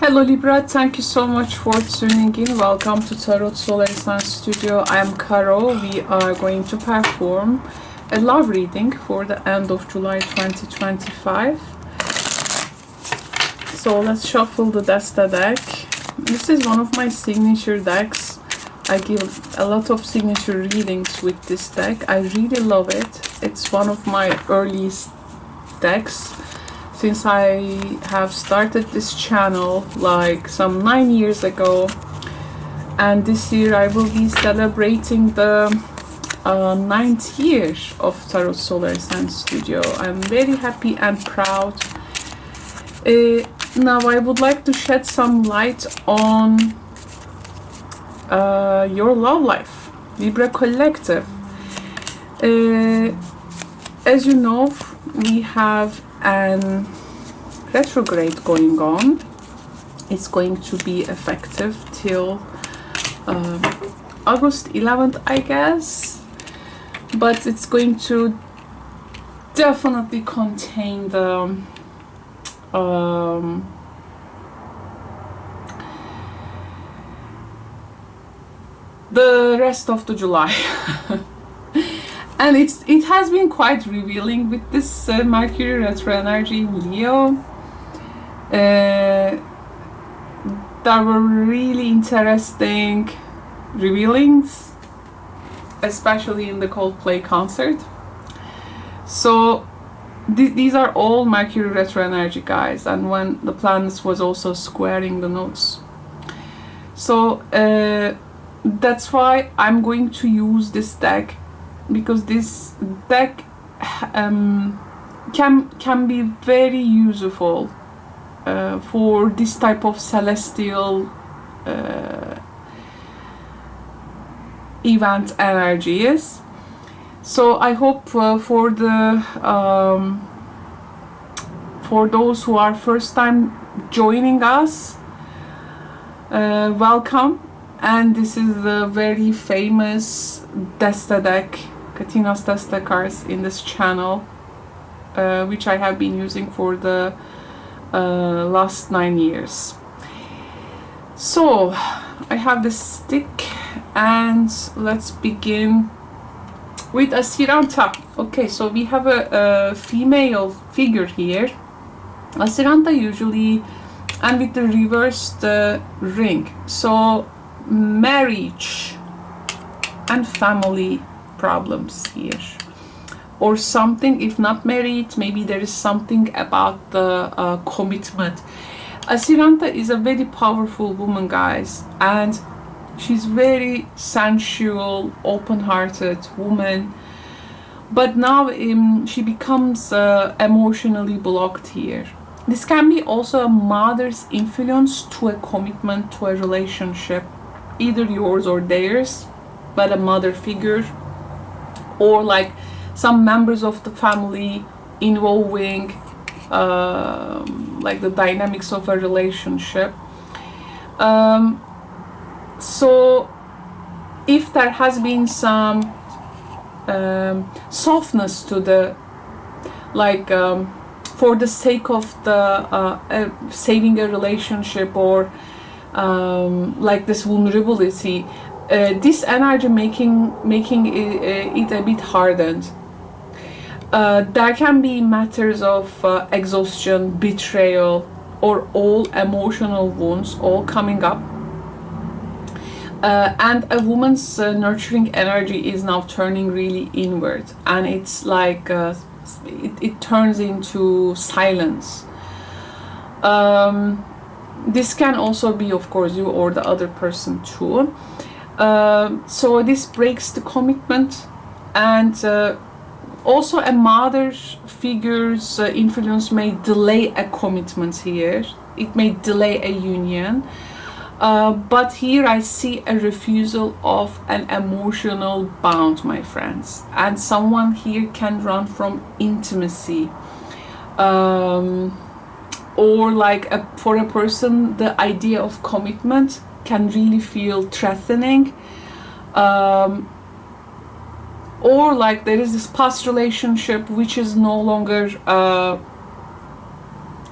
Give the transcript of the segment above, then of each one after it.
Hello Libra, thank you so much for tuning in. Welcome to Tarot Solar Sun Studio. I am Karo. We are going to perform a love reading for the end of July 2025. So let's shuffle the Desta deck. This is one of my signature decks. I give a lot of signature readings with this deck. I really love it. It's one of my earliest decks since I have started this channel like some 9 years ago, and this year I will be celebrating the 9th year of Tarot Solar Sun Studio. I'm very happy and proud. Now I would like to shed some light on your love life, Libra Collective. As you know, we have an retrograde going on. It's going to be effective till August 11th, I guess, but it's going to definitely contain the rest of the July. And it has been quite revealing with this Mercury retro energy in Leo. There were really interesting revealings, especially in the Coldplay concert. So these are all Mercury retro energy, guys, and when the planets was also squaring the nodes. So that's why I'm going to use this deck, because this deck can be very useful for this type of celestial event energies. So I hope for those who are first time joining us, welcome. And this is the very famous Desta deck, Katina's Desta cards in this channel, which I have been using for the last 9 years. So I have the stick, and let's begin with a Siranta. Okay, so we have a female figure here, a Siranta usually, and with the reversed ring. So marriage and family problems here, or something. If not married, maybe there is something about the commitment. Siranta is a very powerful woman, guys, and she's very sensual, open-hearted woman, but now she becomes emotionally blocked here. This can be also a mother's influence to a commitment, to a relationship, either yours or theirs, but a mother figure, or like some members of the family involving like the dynamics of a relationship. So if there has been some softness to the, like for the sake of the saving a relationship, or like this vulnerability, this energy making it a bit hardened. There can be matters of exhaustion, betrayal, or all emotional wounds all coming up, and a woman's nurturing energy is now turning really inward, and it's like it turns into silence. This can also be, of course, you or the other person too. So this breaks the commitment, and also a mother figure's influence may delay a commitment here. It may delay a union, but here I see a refusal of an emotional bond, my friends, and someone here can run from intimacy. Or like for a person, the idea of commitment can really feel threatening, or like there is this past relationship which is no longer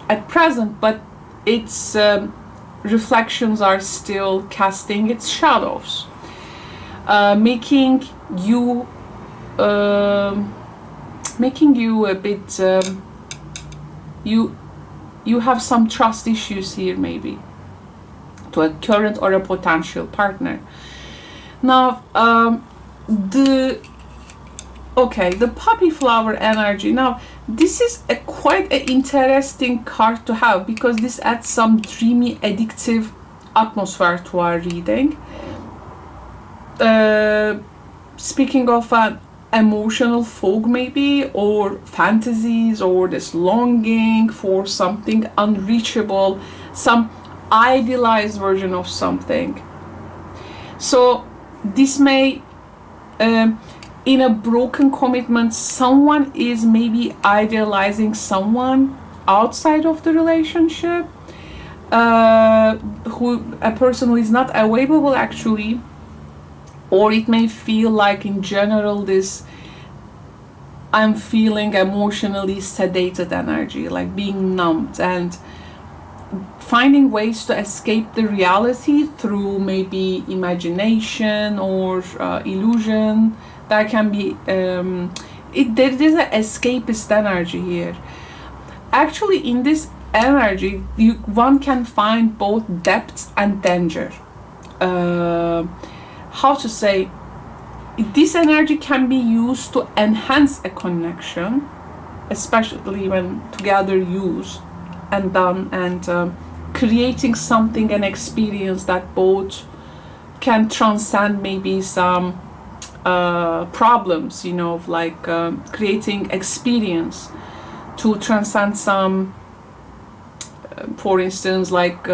at present, but it's reflections are still casting its shadows, making you a bit you have some trust issues here, maybe to a current or a potential partner. Now the poppy flower energy. Now this is a quite an interesting card to have, because this adds some dreamy, addictive atmosphere to our reading. Speaking of an emotional fog, maybe, or fantasies, or this longing for something unreachable, some idealized version of something. So this may in a broken commitment, someone is maybe idealizing someone outside of the relationship, a person who is not available actually, or it may feel like in general this I'm feeling emotionally sedated energy, like being numbed, and finding ways to escape the reality through maybe imagination or illusion. That can be there is an escapist energy here. Actually, in this energy, one can find both depth and danger. How to say, this energy can be used to enhance a connection, especially when together used and done, and creating something, an experience that both can transcend maybe some problems, you know, like creating experience to transcend some, for instance, like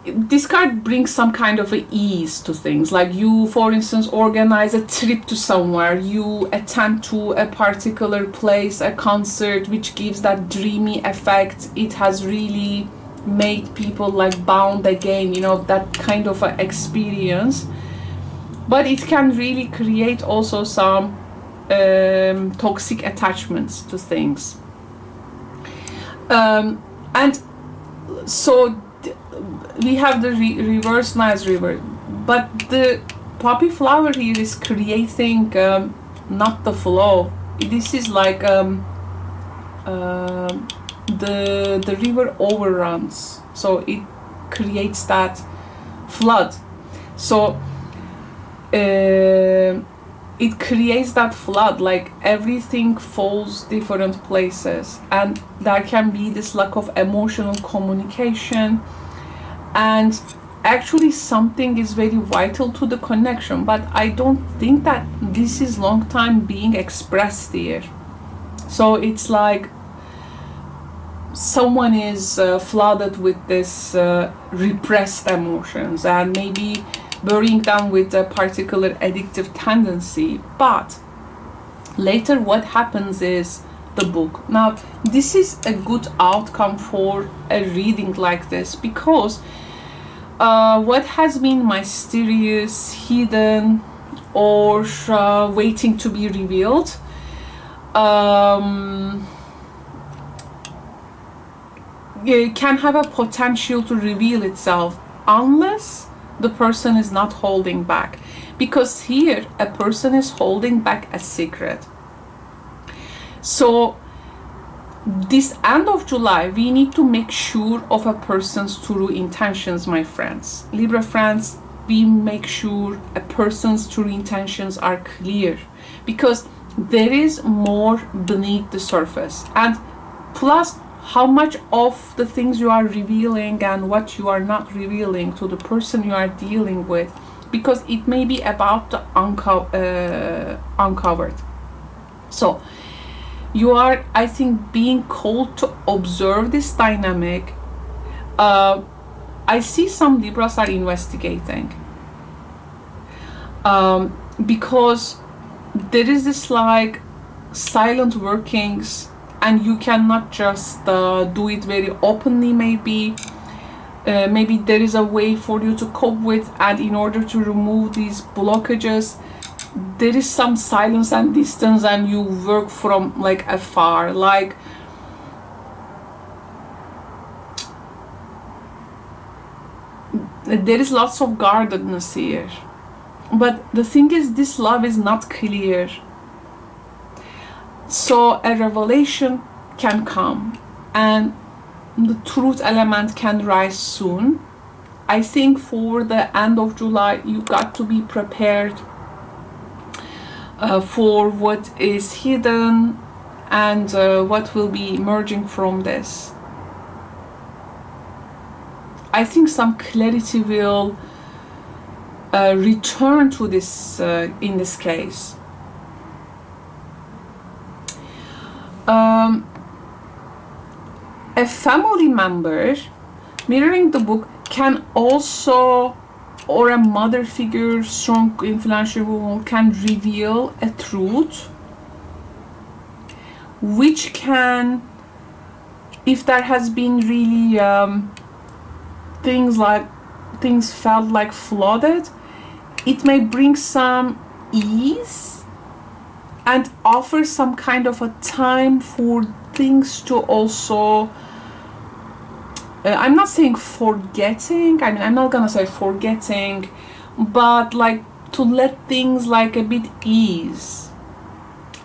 this card brings some kind of a ease to things, like you, for instance, organize a trip to somewhere, you attend to a particular place, a concert, which gives that dreamy effect. It has really made people like bound again, you know, that kind of a experience. But it can really create also some toxic attachments to things. And so we have the reverse nice river, but the poppy flower here is creating not the flow. This is like the river overruns, so it creates that flood. So it creates that flood, like everything falls different places, and there can be this lack of emotional communication, and actually something is very vital to the connection, but I don't think that this is long time being expressed here. So it's like someone is flooded with this repressed emotions, and maybe burying them with a particular addictive tendency. But later what happens is the book. Now this is a good outcome for a reading like this, because what has been mysterious, hidden, or waiting to be revealed can have a potential to reveal itself, unless the person is not holding back. Because here a person is holding back a secret. So this end of July, we need to make sure of a person's true intentions, my friends. Libra friends, we make sure a person's true intentions are clear, because there is more beneath the surface. And plus, how much of the things you are revealing and what you are not revealing to the person you are dealing with, because it may be about the uncovered. So you are, I think, being called to observe this dynamic. I see some Libras are investigating, because there is this like silent workings, and you cannot just do it very openly. Maybe there is a way for you to cope with, and in order to remove these blockages, there is some silence and distance, and you work from like afar. Like there is lots of guardedness here. But the thing is, this love is not clear. So a revelation can come and the truth element can rise soon. I think for the end of July, you got to be prepared for what is hidden and what will be emerging from this. I think some clarity will return to this in this case. A family member, mirroring the book, can also, or a mother figure, strong influential woman, can reveal a truth which can, if there has been really things felt like flooded, it may bring some ease and offer some kind of a time for things to also I'm not saying forgetting, I mean, I'm not gonna say forgetting, but like to let things like a bit ease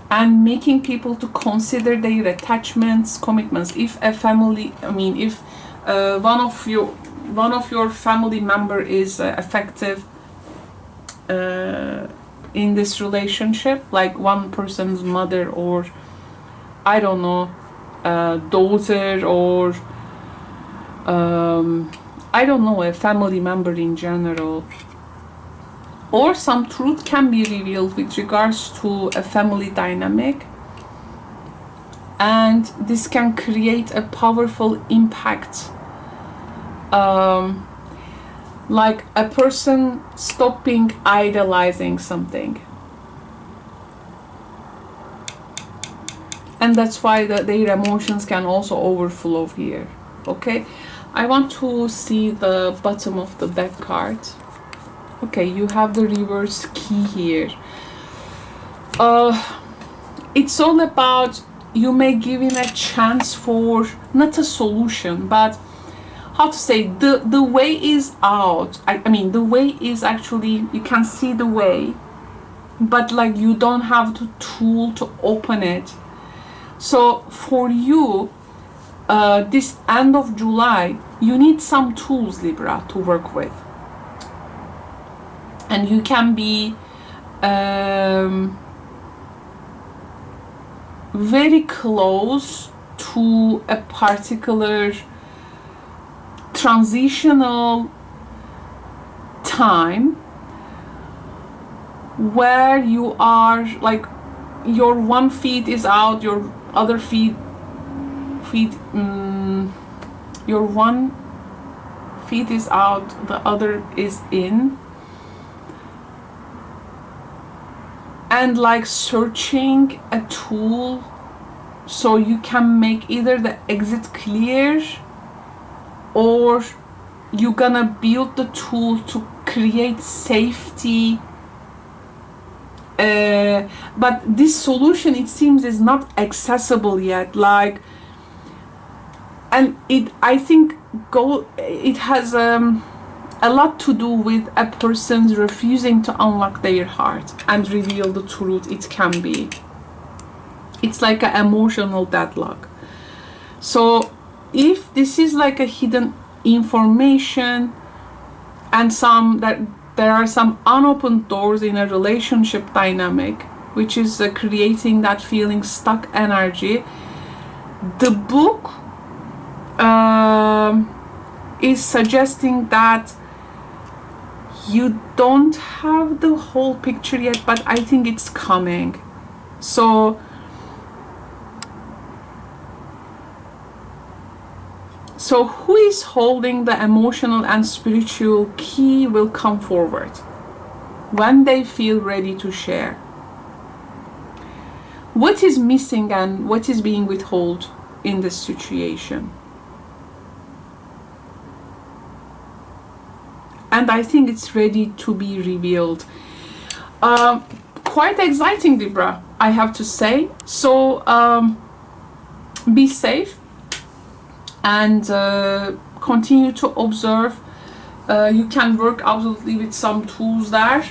and making people to consider their attachments, commitments. If a family, I mean, if one of your family member is effective in this relationship, like one person's mother, or I don't know, daughter, or I don't know, a family member in general, or some truth can be revealed with regards to a family dynamic, and this can create a powerful impact, like a person stopping idolizing something, and that's why their emotions can also overflow here. Okay, I want to see the bottom of the deck card. Okay, you have the reverse key here. It's all about you may give him a chance for not a solution, but how to say, the way is out. I mean, the way is actually, you can see the way, but like you don't have the tool to open it. So for you, this end of July, you need some tools, Libra, to work with, and you can be very close to a particular transitional time where you are like, your one feet is out, your other your one feet is out, the other is in, and like searching a tool so you can make either the exit clear, or you're gonna build the tool to create safety. But this solution, it seems, is not accessible yet, like, and I think it has a lot to do with a person's refusing to unlock their heart and reveal the truth. It can be, it's like an emotional deadlock. So if this is like a hidden information, and there are some unopened doors in a relationship dynamic, which is creating that feeling stuck energy, the book is suggesting that you don't have the whole picture yet, but I think it's coming. So who is holding the emotional and spiritual key will come forward when they feel ready to share. What is missing and what is being withheld in this situation? And I think it's ready to be revealed. Quite exciting, Libra, I have to say. So be safe and continue to observe You can work absolutely with some tools there,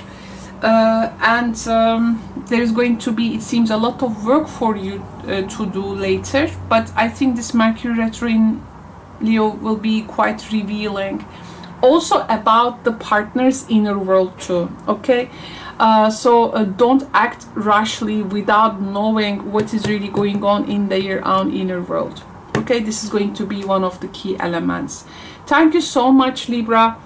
and there's going to be, it seems, a lot of work for you to do later, but I think this Mercury retro in Leo will be quite revealing also about the partner's inner world too. Okay, so don't act rashly without knowing what is really going on in their own inner world. Okay, this is going to be one of the key elements. Thank you so much, Libra.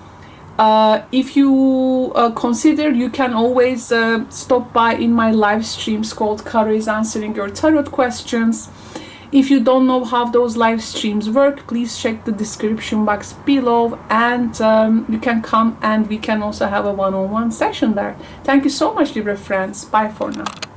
If you consider, you can always stop by in my live streams called Karo is Answering Your Tarot Questions. If you don't know how those live streams work, please check the description box below, and you can come and we can also have a one-on-one session there. Thank you so much, Libra friends. Bye for now.